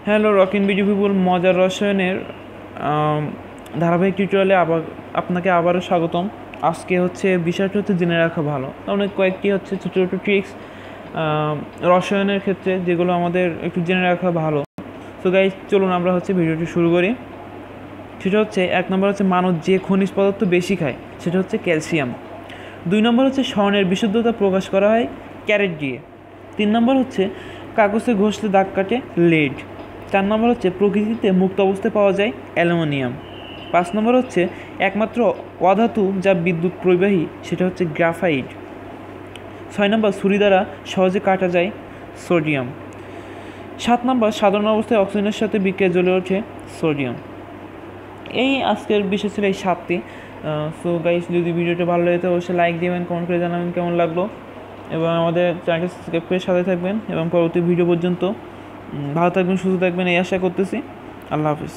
Hello rocking BD পিপুল, মজার রসায়নের ধারাবাহিক টিউটোরিয়ালে আপনাকে আবারও স্বাগতম। আজকে বিষয়টা জেনে রাখা ভালো, অনেক কয়েকটি ছোটো ছোটো ট্রিক্স রসায়নের ক্ষেত্রে যেগুলো আমাদের একটু জেনে রাখা ভালো। তো গাইজ চলুন আমরা ভিডিওটি শুরু করি। সেটা এক নম্বর মানুষ যে খনিজ পদার্থ বেশি খায় সেটা ক্যালসিয়াম। 2 নম্বর স্বর্ণের বিশুদ্ধতা প্রকাশ করা হয় ক্যারেট দিয়ে। 3 নম্বর কাগজে ঘষলে দাগ কাটে লেড। 4 নম্বর প্রকৃতিতে মুক্ত অবস্থায় পাওয়া যায় অ্যালুমিনিয়াম। 5 নম্বর একমাত্র অধাতু যা বিদ্যুৎ প্রবাহী সেটা গ্রাফাইট। 6 নম্বর ছুরি দ্বারা সহজে কাটা যায় সোডিয়াম। 7 নম্বর সাধারণ অবস্থায় অক্সিজেনের সাথে বিক্রিয়া জ্বলে ওঠে সোডিয়াম। এই আজকের বিষয় ছিল এই 7টি। সো গাইস, যদি ভিডিওটা ভালো লাগে অবশ্যই লাইক দেবেন, কমেন্ট করে জানাবেন কেমন লাগলো, এবং আমাদের চ্যানেলটি সাবস্ক্রাইব করে সাথে থাকবেন। এবং পরবর্তী ভিডিও পর্যন্ত ভালো থাকবেন, সুস্থ থাকবেন এই আশা করতেছি। আল্লাহ হাফিজ।